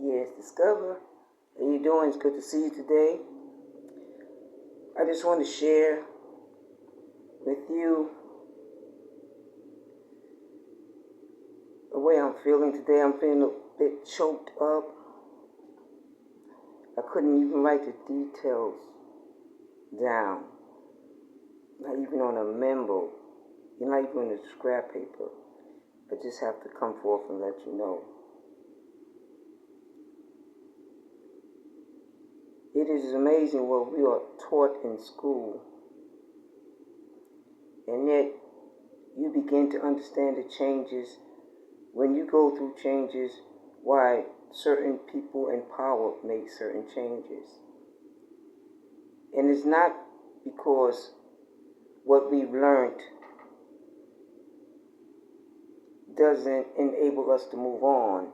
Yes, Discover. How you doing? It's good to see you today. I just want to share with you the way I'm feeling today. I'm feeling a bit choked up. I couldn't even write the details down. Not even on a memo. Not even on a scrap paper. I just have to come forth and let you know. It is amazing what we are taught in school. And yet, you begin to understand the changes when you go through changes, why certain people in power make certain changes. And it's not because what we've learned doesn't enable us to move on,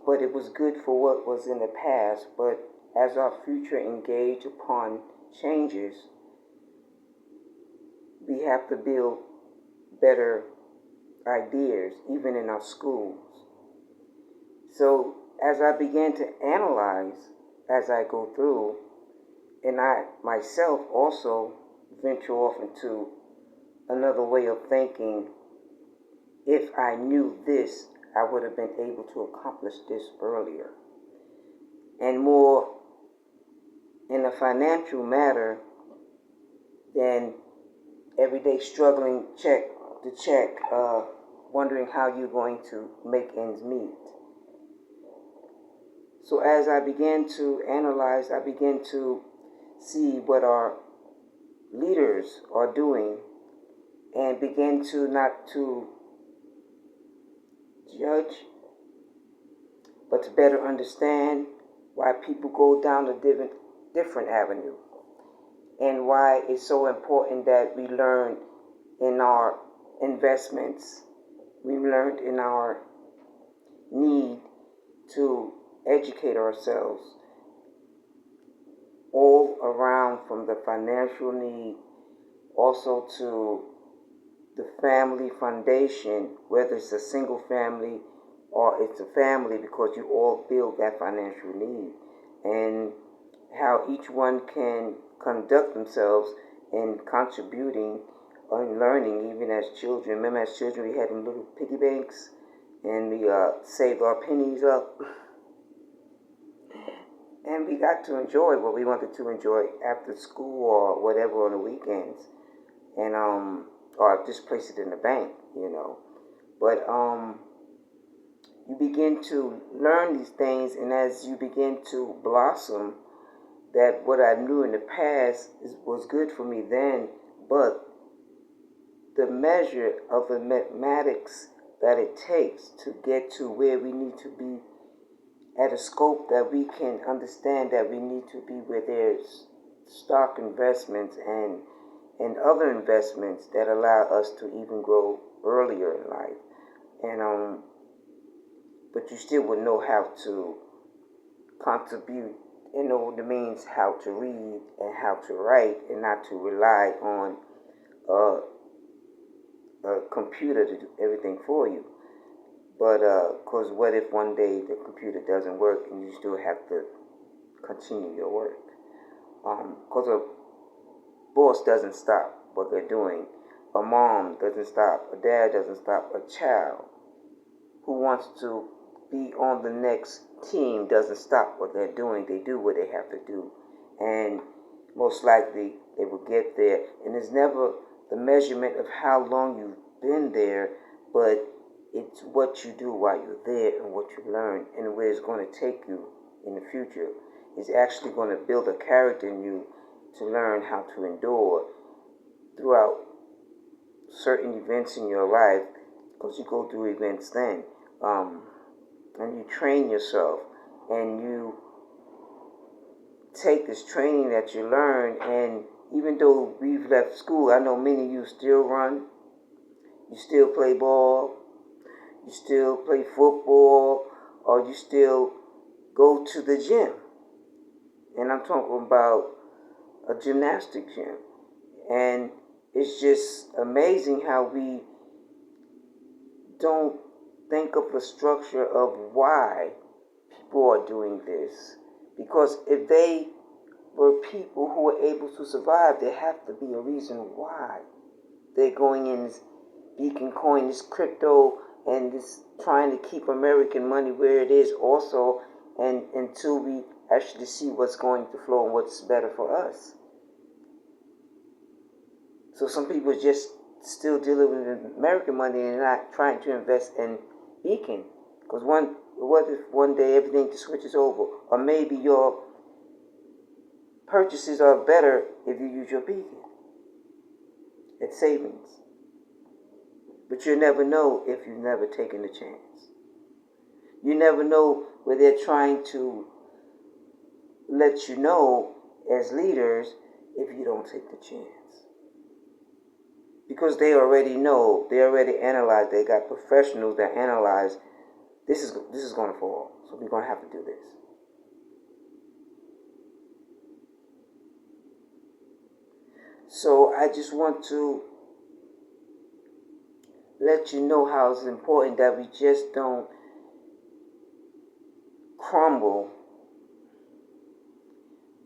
but it was good for what was in the past. But as our future engage upon changes, we have to build better ideas, even in our schools. So as I began to analyze as I go through, and I myself also venture off into another way of thinking, if I knew this, I would have been able to accomplish this earlier. And more in a financial matter than everyday struggling check to check, wondering how you're going to make ends meet. So as I began to analyze, I began to see what our leaders are doing and begin to not to judge, but to better understand why people go down a different avenue and why it's so important that we learn in our investments. We learned in our need to educate ourselves all around, from the financial need also to the family foundation, whether it's a single family or it's a family, because you all build that financial need, and how each one can conduct themselves in contributing and learning, even as children. Remember, as children, we had them little piggy banks, and we saved our pennies up. And we got to enjoy what we wanted to enjoy after school or whatever on the weekends. And, or just place it in the bank, But, you begin to learn these things, and as you begin to blossom, that what I knew in the past was good for me then, but the measure of the mathematics that it takes to get to where we need to be at a scope that we can understand that we need to be, where there's stock investments and other investments that allow us to even grow earlier in life. And but you still would know how to contribute, the means how to read and how to write, and not to rely on a computer to do everything for you. But because what if one day the computer doesn't work and you still have to continue your work? Because a boss doesn't stop what they're doing. A mom doesn't stop. A dad doesn't stop. A child who wants to be on the next team doesn't stop what they're doing. They do what they have to do. And most likely they will get there. And it's never the measurement of how long you've been there, but it's what you do while you're there and what you learn and where it's going to take you in the future. It's actually going to build a character in you to learn how to endure throughout certain events in your life, because you go through events then. And you train yourself, and you take this training that you learn, and even though we've left school, I know many of you still run, you still play ball, you still play football, or you still go to the gym. And I'm talking about a gymnastic gym. And it's just amazing how we don't think of the structure of why people are doing this. Because if they were people who were able to survive, there have to be a reason why they're going in this beacon coin, this crypto, and this trying to keep American money where it is also, and until we actually see what's going to flow and what's better for us. So some people just still dealing with American money and not trying to invest in beacon. Because what if one day everything just switches over? Or maybe your purchases are better if you use your beacon. It's savings. But you never know if you've never taken a chance. You never know where they're trying to let you know as leaders if you don't take the chance. Because they already know, they already analyze, they got professionals that analyze, this is going to fall, so we're going to have to do this. So I just want to let you know how it's important that we just don't crumble,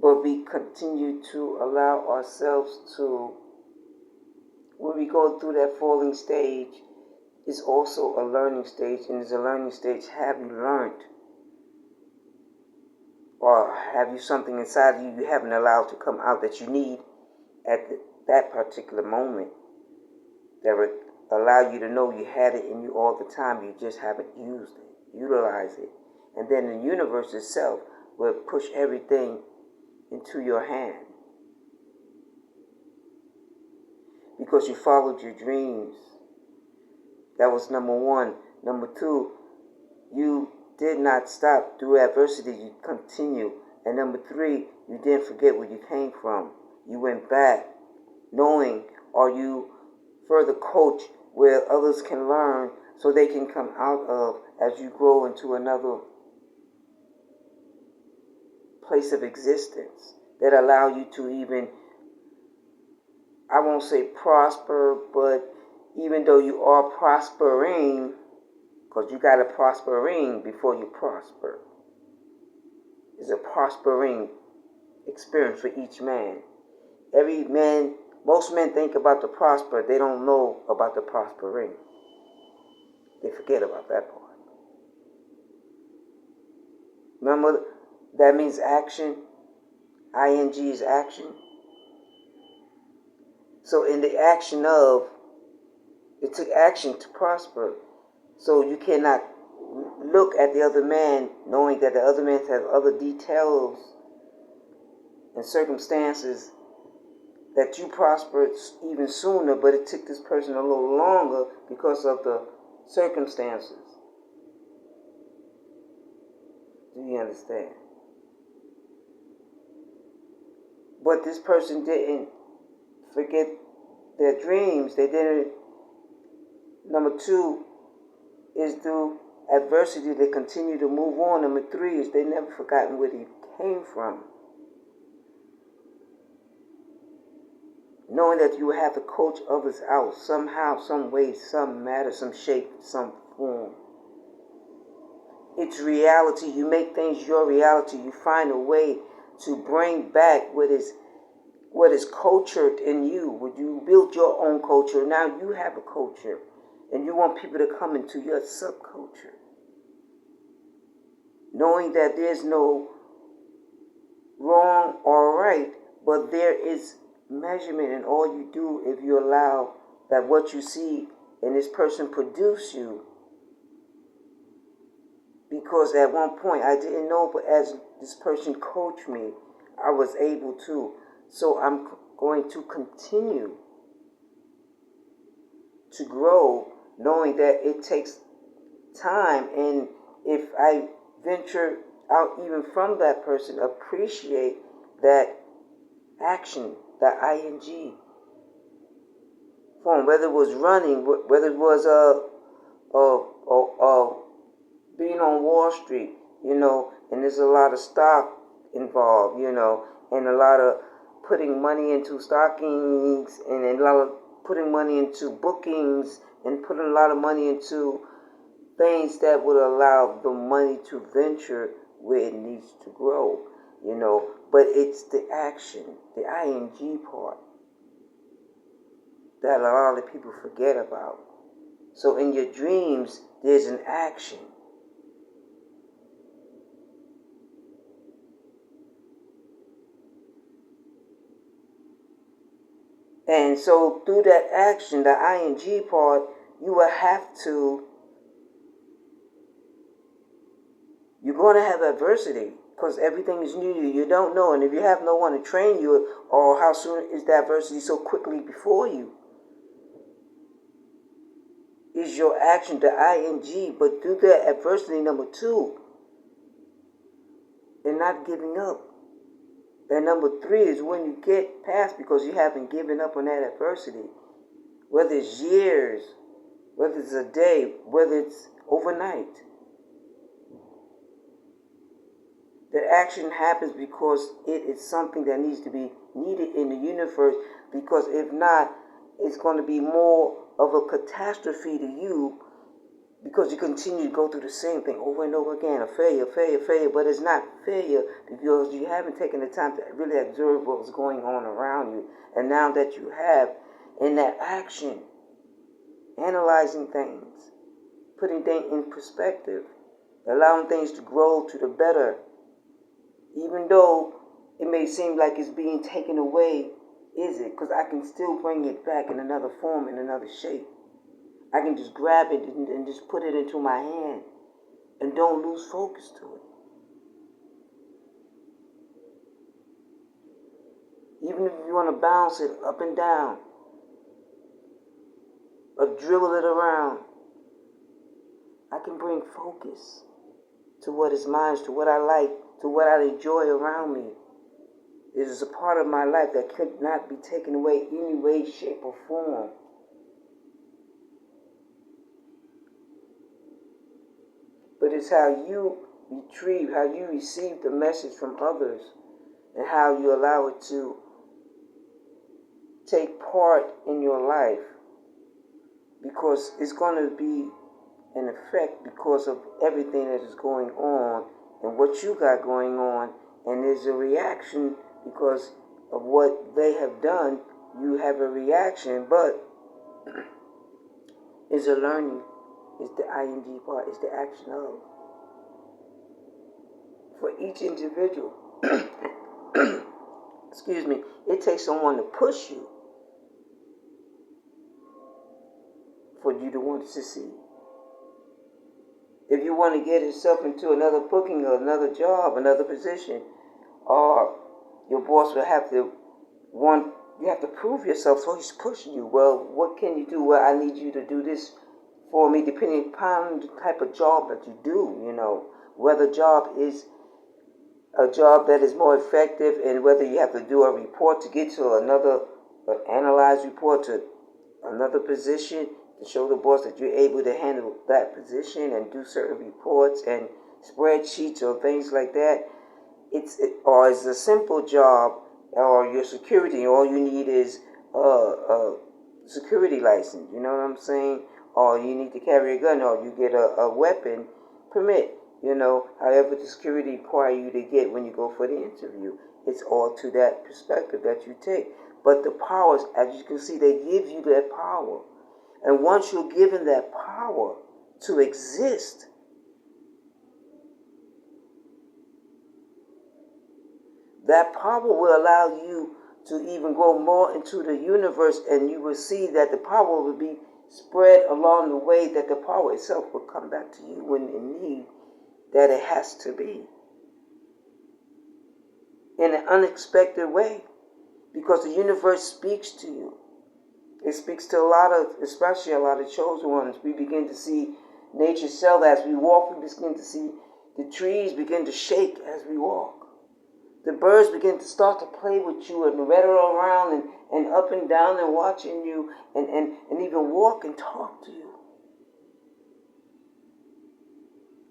but we continue to allow ourselves to, when we go through that falling stage, it's also a learning stage, and it's a learning stage. Have you learned? Or have you something inside of you you haven't allowed to come out that you need at that particular moment that would allow you to know you had it in you all the time, you just haven't used it, utilized it. And then the universe itself will push everything into your hand. Because you followed your dreams. That was number one. Number two, you did not stop through adversity, you continue. And number three, you didn't forget where you came from. You went back, knowing, or you further coach where others can learn so they can come out of as you grow into another place of existence that allow you to even, I won't say prosper, but even though you are prospering, because you got to prospering before you prosper. It's a prospering experience for each man. Every man, most men think about the prosper. They don't know about the prospering. They forget about that part. Remember, that means action. ING is action. So in the action of, it took action to prosper. So you cannot look at the other man knowing that the other man has other details and circumstances that you prospered even sooner, but it took this person a little longer because of the circumstances. Do you understand? But this person didn't forget their dreams. They didn't. Number two is through adversity they continue to move on. Number three is they never forgotten where they came from. Knowing that you have to coach others out somehow, some way, some matter, some shape, some form. It's reality. You make things your reality. You find a way to bring back what is cultured in you. When you built your own culture, now you have a culture. And you want people to come into your subculture. Knowing that there's no wrong or right, but there is measurement in all you do if you allow that what you see in this person produce you. Because at one point I didn't know, but as this person coached me, I was able to. So I'm going to continue to grow, knowing that it takes time. And if I venture out even from that person, appreciate that action, that ING form, whether it was running, whether it was being on Wall Street, and there's a lot of stock involved, and a lot of putting money into stockings, and a lot of putting money into bookings, and putting a lot of money into things that would allow the money to venture where it needs to grow, But it's the action, the ing part, that a lot of people forget about. So in your dreams, there's an action. And so through that action, the ing part, you will have to, you're going to have adversity because everything is new to you. You don't know. And if you have no one to train you, or how soon is the adversity so quickly before you, is your action, the ing. But through that adversity, number two, and not giving up. And number three is when you get past, because you haven't given up on that adversity, whether it's years, whether it's a day, whether it's overnight. The action happens because it is something that needs to be needed in the universe, because if not, it's going to be more of a catastrophe to you, because you continue to go through the same thing over and over again, a failure, but it's not failure because you haven't taken the time to really observe what's going on around you. And now that you have, in that action, analyzing things, putting things in perspective, allowing things to grow to the better, even though it may seem like it's being taken away, is it? Because I can still bring it back in another form, in another shape. I can just grab it and just put it into my hand and don't lose focus to it. Even if you want to bounce it up and down or dribble it around, I can bring focus to what is mine, to what I like, to what I enjoy around me. It is a part of my life that could not be taken away any way, shape, or form. But it's how you retrieve, how you receive the message from others, and how you allow it to take part in your life. Because it's going to be an effect because of everything that is going on and what you got going on. And there's a reaction because of what they have done. You have a reaction, but it's a learning. It's the ing part. It's the action of. For each individual, excuse me, it takes someone to push you for you to want to succeed. If you want to get yourself into another booking or another job, another position, or your boss will have to you have to prove yourself, so he's pushing you. Well, what can you do? Well, I need you to do this for me, depending upon the type of job that you do, whether job is a job that is more effective, and whether you have to do a report to get to another, analyze report to another position to show the boss that you're able to handle that position and do certain reports and spreadsheets or things like that. Or it's a simple job, or your security, all you need is a security license, you know what I'm saying? Or you need to carry a gun, or you get a weapon permit, however the security require you to get when you go for the interview. It's all to that perspective that you take. But the powers, as you can see, they give you that power. And once you're given that power to exist, that power will allow you to even grow more into the universe, and you will see that the power will be spread along the way, that the power itself will come back to you when in need, that it has to be. In an unexpected way, because the universe speaks to you. It speaks to especially a lot of chosen ones. We begin to see nature itself as we walk. We begin to see the trees begin to shake as we walk. The birds begin to start to play with you and rattle around and up and down and watching you and even walk and talk to you.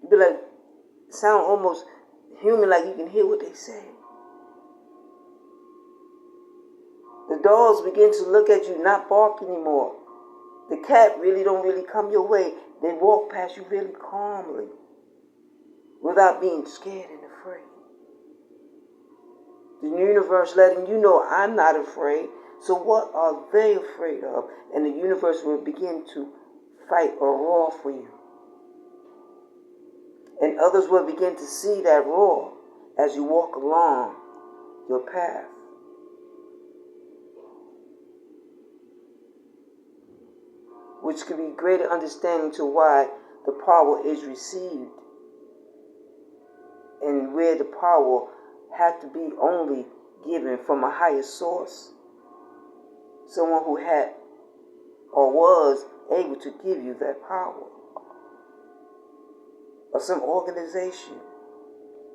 You be like, sound almost human, like you can hear what they say. The dogs begin to look at you, not bark anymore. The cat don't really come your way. They walk past you really calmly. without being scared and afraid. The universe letting you know I'm not afraid. So what are they afraid of? And the universe will begin to fight or roar for you. And others will begin to see that roar as you walk along your path. Which could be greater understanding to why the power is received and where the power had to be only given from a higher source. Someone who had or was able to give you that power. Or some organization,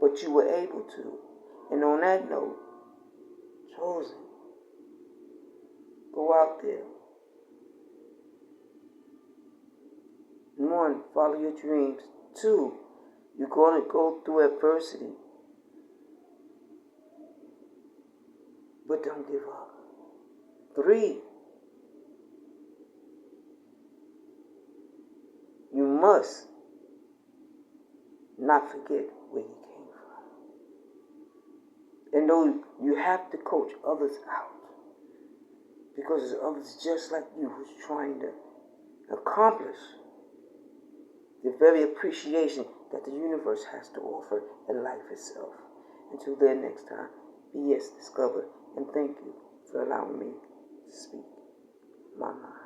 but you were able to. And on that note, chosen, go out there. 1, follow your dreams. 2, you're going to go through adversity. But don't give up. 3, you must not forget where you came from. And though you have to coach others out, because there's others just like you who's trying to accomplish the very appreciation that the universe has to offer in life itself. Until then, next time, be yes discovered, and thank you for allowing me to speak my mind.